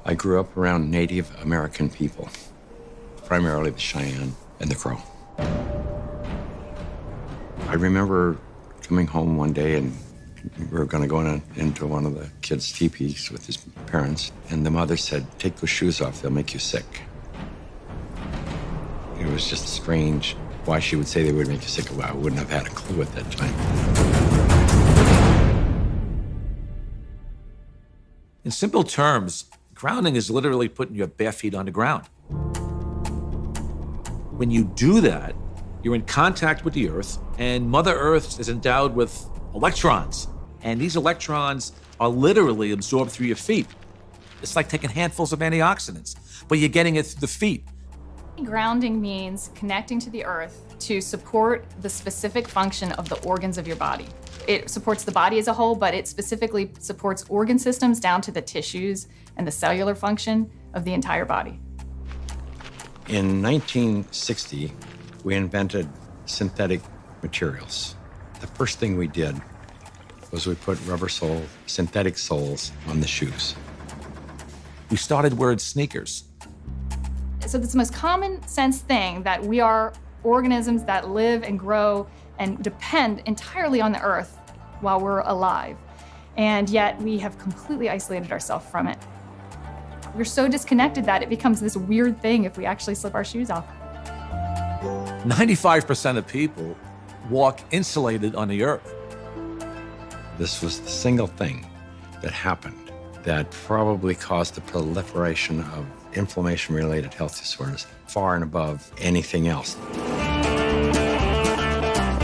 I grew up around Native American people, primarily the Cheyenne and the Crow. I remember coming home one day and we were going to go into one of the kids' teepees with his parents, and the mother said, "Take those shoes off, they'll make you sick." It was just strange why she would say they would make you sick. Well, I wouldn't have had a clue at that time. In simple terms, grounding is literally putting your bare feet on the ground. When you do that, you're in contact with the earth, and Mother Earth is endowed with electrons. And these electrons are literally absorbed through your feet. It's like taking handfuls of antioxidants, but you're getting it through the feet. Grounding means connecting to the earth to support the specific function of the organs of your body. It supports the body as a whole, but it specifically supports organ systems down to the tissues and the cellular function of the entire body. In 1960, we invented synthetic materials. The first thing we did was we put synthetic soles on the shoes. We started wearing sneakers. So it's the most common sense thing that we are organisms that live and grow and depend entirely on the earth while we're alive. And yet we have completely isolated ourselves from it. We're so disconnected that it becomes this weird thing if we actually slip our shoes off. 95% of people walk insulated on the earth. This was the single thing that happened that probably caused the proliferation of inflammation-related health disorders far and above anything else.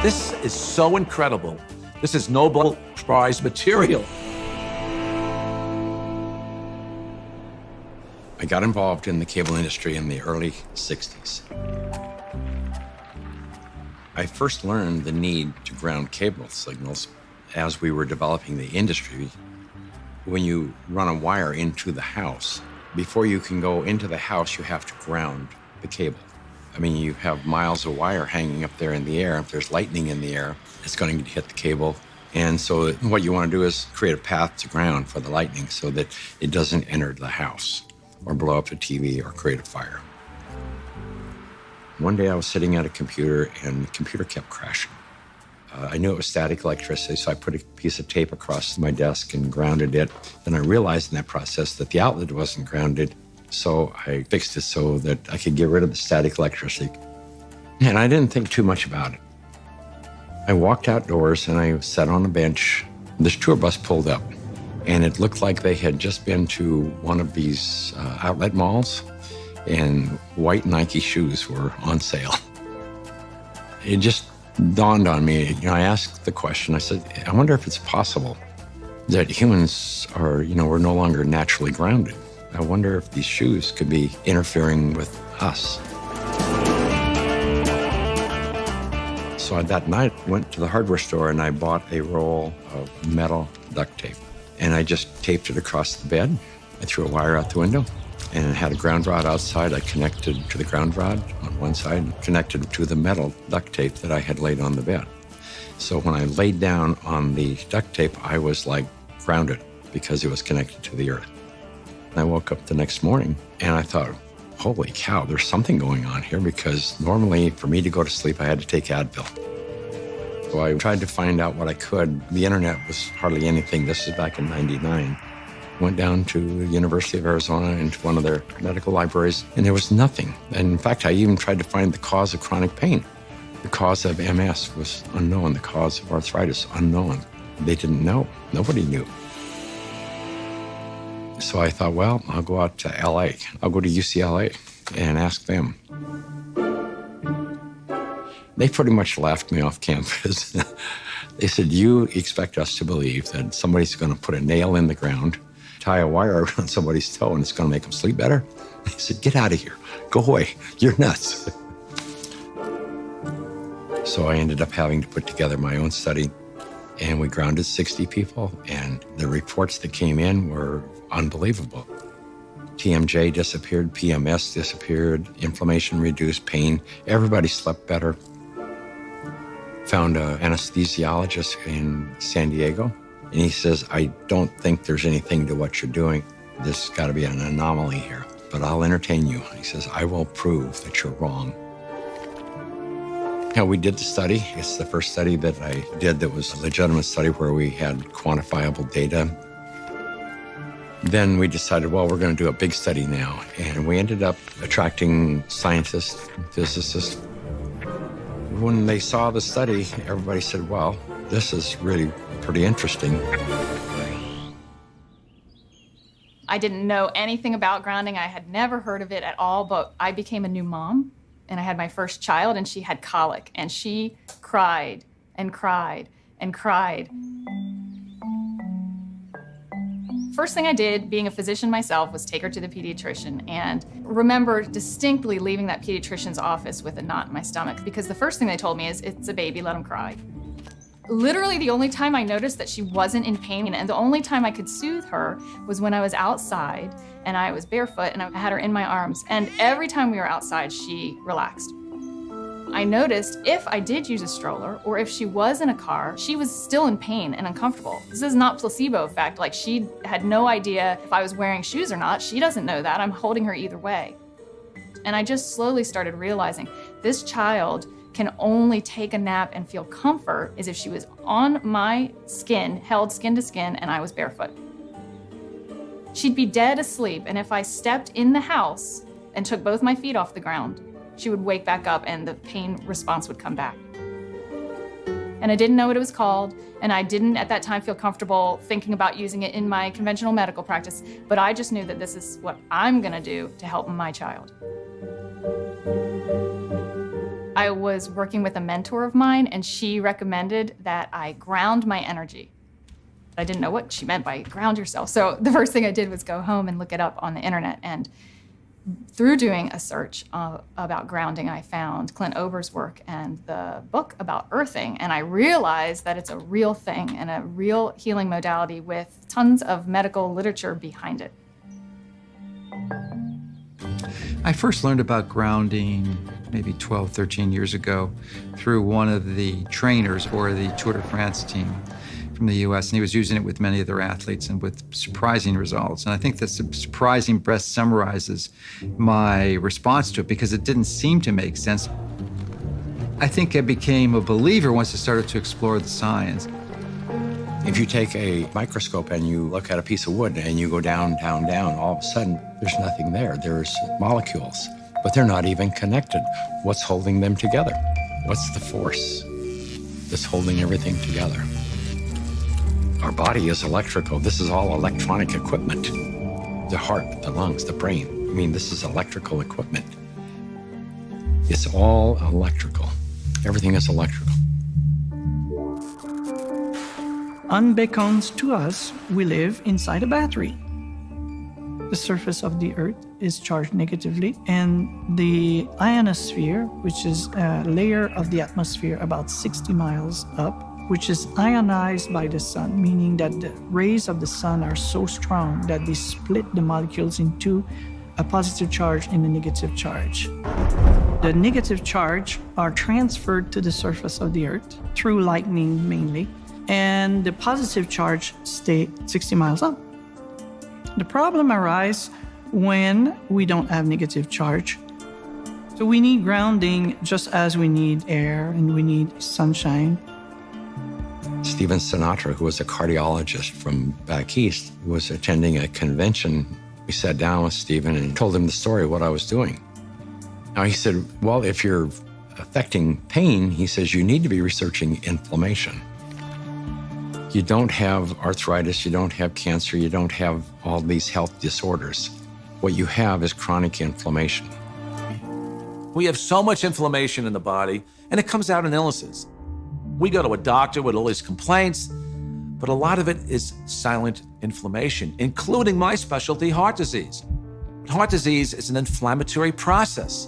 This is so incredible. This is Nobel Prize material. I got involved in the cable industry in the early 60s. I first learned the need to ground cable signals as we were developing the industry. When you run a wire into the house, before you can go into the house, you have to ground the cable. I mean, you have miles of wire hanging up there in the air. If there's lightning in the air, it's going to hit the cable. And so what you want to do is create a path to ground for the lightning so that it doesn't enter the house or blow up the TV or create a fire. One day I was sitting at a computer and the computer kept crashing. I knew it was static electricity, so I put a piece of tape across my desk and grounded it. Then I realized in that process that the outlet wasn't grounded, so I fixed it so that I could get rid of the static electricity. And I didn't think too much about it. I walked outdoors and I sat on a bench. This tour bus pulled up, and it looked like they had just been to one of these outlet malls, and white Nike shoes were on sale. It just dawned on me. I asked the question, I said, I wonder if it's possible that humans are, we're no longer naturally grounded. I wonder if these shoes could be interfering with us. So that night, I went to the hardware store and I bought a roll of metal duct tape. And I just taped it across the bed. I threw a wire out the window and it had a ground rod outside. I connected to the ground rod on one side, connected to the metal duct tape that I had laid on the bed. So when I laid down on the duct tape, I was like grounded because it was connected to the earth. I woke up the next morning and I thought, holy cow, there's something going on here, because normally for me to go to sleep, I had to take Advil. So I tried to find out what I could. The internet was hardly anything. This is back in '99. Went down to the University of Arizona into one of their medical libraries, and there was nothing. And in fact, I even tried to find the cause of chronic pain. The cause of MS was unknown. The cause of arthritis, unknown. They didn't know. Nobody knew. So I thought, well, I'll go out to LA. I'll go to UCLA and ask them. They pretty much laughed me off campus. They said, you expect us to believe that somebody's going to put a nail in the ground, tie a wire around somebody's toe, and it's going to make them sleep better? They said, get out of here. Go away. You're nuts. So I ended up having to put together my own study, and we grounded 60 people, and the reports that came in were unbelievable. TMJ disappeared, PMS disappeared, inflammation reduced, pain. Everybody slept better. Found an anesthesiologist in San Diego And he says, I don't think there's anything to what you're doing. There's got to be an anomaly here, but I'll entertain you. He says, I will prove that you're wrong. We did the study. It's the first study that I did that was a legitimate study where we had quantifiable data. Then we decided, well, we're going to do a big study now. And we ended up attracting scientists, physicists. When they saw the study, everybody said, well, this is really pretty interesting. I didn't know anything about grounding. I had never heard of it at all, but I became a new mom, and I had my first child, and she had colic, and she cried and cried and cried. First thing I did, being a physician myself, was take her to the pediatrician, and remember distinctly leaving that pediatrician's office with a knot in my stomach, because the first thing they told me is, it's a baby, let him cry. Literally the only time I noticed that she wasn't in pain, and the only time I could soothe her, was when I was outside and I was barefoot and I had her in my arms. And every time we were outside, she relaxed. I noticed if I did use a stroller or if she was in a car, she was still in pain and uncomfortable. This is not placebo effect. Like, she had no idea if I was wearing shoes or not. She doesn't know that. I'm holding her either way. And I just slowly started realizing this child can only take a nap and feel comfort is if she was on my skin, held skin to skin, and I was barefoot. She'd be dead asleep, and if I stepped in the house and took both my feet off the ground, she would wake back up and the pain response would come back. And I didn't know what it was called, and I didn't at that time feel comfortable thinking about using it in my conventional medical practice, but I just knew that this is what I'm gonna do to help my child. I was working with a mentor of mine, and she recommended that I ground my energy. I didn't know what she meant by ground yourself, so the first thing I did was go home and look it up on the internet, and through doing a search about grounding, I found Clint Ober's work and the book about earthing, and I realized that it's a real thing and a real healing modality with tons of medical literature behind it. I first learned about grounding maybe 12, 13 years ago through one of the trainers for the Tour de France team from the US, and he was using it with many of their athletes and with surprising results. And I think that surprising best summarizes my response to it because it didn't seem to make sense. I think I became a believer once I started to explore the science. If you take a microscope and you look at a piece of wood and you go down, down, down, all of a sudden there's nothing there. There's molecules, but they're not even connected. What's holding them together? What's the force that's holding everything together? Our body is electrical. This is all electronic equipment. The heart, the lungs, the brain. I mean, this is electrical equipment. It's all electrical. Everything is electrical. Unbeknownst to us, we live inside a battery. The surface of the Earth is charged negatively, and the ionosphere, which is a layer of the atmosphere about 60 miles up, which is ionized by the sun, meaning that the rays of the sun are so strong that they split the molecules into a positive charge and a negative charge. The negative charge are transferred to the surface of the Earth through lightning mainly, and the positive charge stay 60 miles up. The problem arises when we don't have negative charge. So we need grounding just as we need air and we need sunshine. Stephen Sinatra, who was a cardiologist from back east, was attending a convention. We sat down with Stephen and told him the story of what I was doing. Now he said, well, if you're affecting pain, he says, you need to be researching inflammation. You don't have arthritis, you don't have cancer, you don't have all these health disorders. What you have is chronic inflammation. We have so much inflammation in the body, and it comes out in illnesses. We go to a doctor with all these complaints, but a lot of it is silent inflammation, including my specialty, heart disease. Heart disease is an inflammatory process.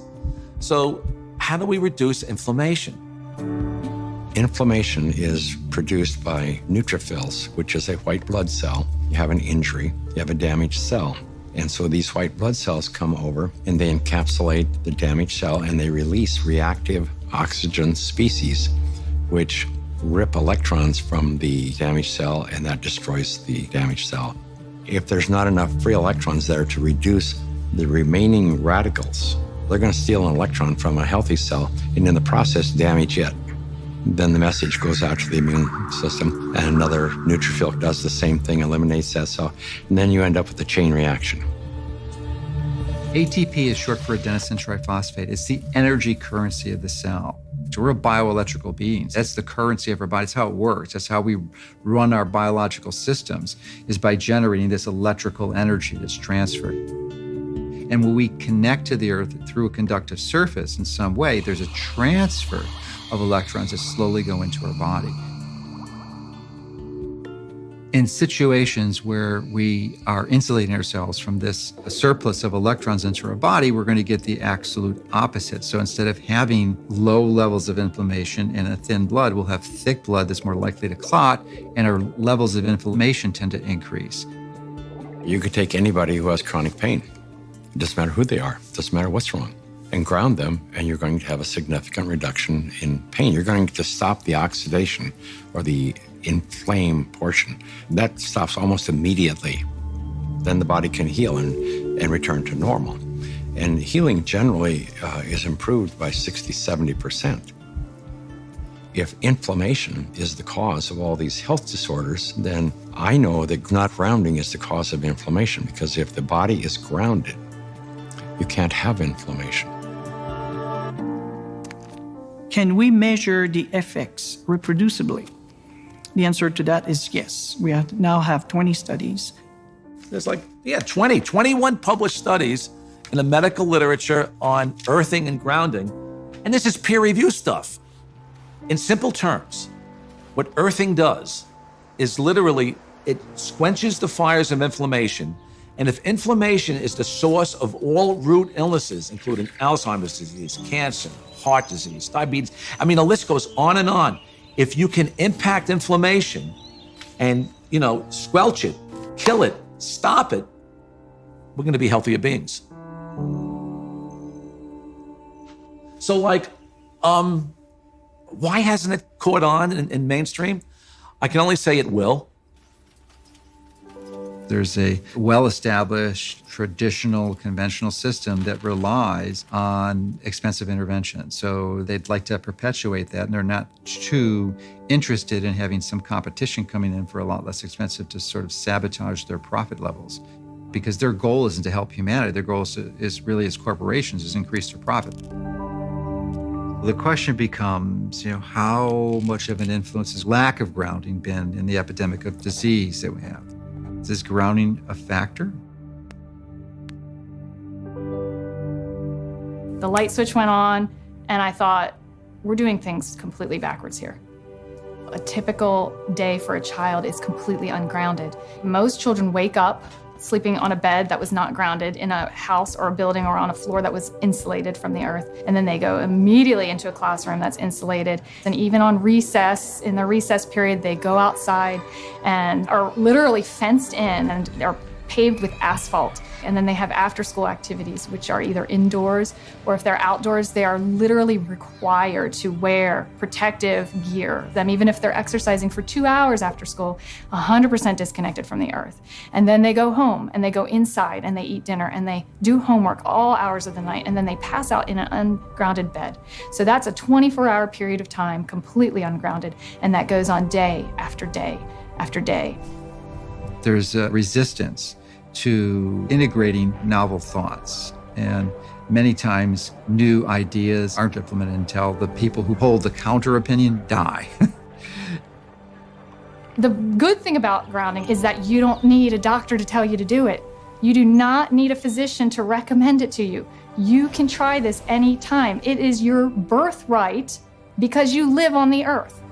So how do we reduce inflammation? Inflammation is produced by neutrophils, which is a white blood cell. You have an injury, you have a damaged cell. And so these white blood cells come over and they encapsulate the damaged cell and they release reactive oxygen species, which rip electrons from the damaged cell, and that destroys the damaged cell. If there's not enough free electrons there to reduce the remaining radicals, they're going to steal an electron from a healthy cell and in the process damage it. Then the message goes out to the immune system, and another neutrophil does the same thing, eliminates that cell, and then you end up with a chain reaction. ATP is short for adenosine triphosphate. It's the energy currency of the cell. So we're bioelectrical beings. That's the currency of our body. That's how it works. That's how we run our biological systems, is by generating this electrical energy that's transferred. And when we connect to the earth through a conductive surface in some way, there's a transfer of electrons that slowly go into our body. In situations where we are insulating ourselves from this surplus of electrons into our body, we're going to get the absolute opposite. So instead of having low levels of inflammation and a thin blood, we'll have thick blood that's more likely to clot, and our levels of inflammation tend to increase. You could take anybody who has chronic pain. It doesn't matter who they are. It doesn't matter what's wrong. And ground them, and you're going to have a significant reduction in pain. You're going to stop the oxidation or the inflamed portion. That stops almost immediately. Then the body can heal and return to normal. And healing generally is improved by 60-70%. If inflammation is the cause of all these health disorders, then I know that not grounding is the cause of inflammation, because if the body is grounded, you can't have inflammation. Can we measure the effects reproducibly? The answer to that is yes. We now have 20 studies. There's 21 published studies in the medical literature on earthing and grounding. And this is peer-reviewed stuff. In simple terms, what earthing does is literally, it quenches the fires of inflammation. And if inflammation is the source of all root illnesses, including Alzheimer's disease, cancer, heart disease, diabetes, I mean, the list goes on and on. If you can impact inflammation and, squelch it, kill it, stop it, we're going to be healthier beings. So, why hasn't it caught on in mainstream? I can only say it will. There's a well-established, traditional, conventional system that relies on expensive intervention. So they'd like to perpetuate that, and they're not too interested in having some competition coming in for a lot less expensive to sort of sabotage their profit levels. Because their goal isn't to help humanity. Their goal is really, as corporations, is increase their profit. The question becomes, how much of an influence has lack of grounding been in the epidemic of disease that we have? Is this grounding a factor? The light switch went on, and I thought, we're doing things completely backwards here. A typical day for a child is completely ungrounded. Most children wake up sleeping on a bed that was not grounded in a house or a building or on a floor that was insulated from the earth. And then they go immediately into a classroom that's insulated. And even on recess, in the recess period, they go outside and are literally fenced in and are paved with asphalt. And then they have after-school activities, which are either indoors or if they're outdoors, they are literally required to wear protective gear. Even if they're exercising for 2 hours after school, 100% disconnected from the earth. And then they go home and they go inside and they eat dinner and they do homework all hours of the night, and then they pass out in an ungrounded bed. So that's a 24-hour period of time completely ungrounded, and that goes on day after day after day. There's a resistance to integrating novel thoughts. And many times new ideas aren't implemented until the people who hold the counter opinion die. The good thing about grounding is that you don't need a doctor to tell you to do it. You do not need a physician to recommend it to you. You can try this anytime. It is your birthright because you live on the earth.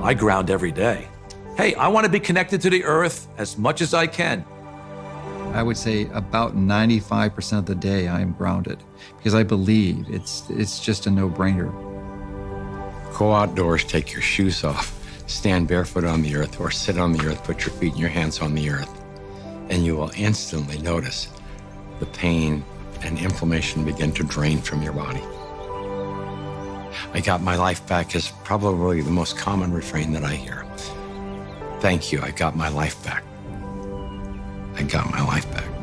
I ground every day. Hey, I want to be connected to the earth as much as I can. I would say about 95% of the day I am grounded because I believe it's just a no-brainer. Go outdoors, take your shoes off, stand barefoot on the earth, or sit on the earth, put your feet and your hands on the earth, and you will instantly notice the pain and inflammation begin to drain from your body. I got my life back is probably the most common refrain that I hear. Thank you, I got my life back. I got my life back.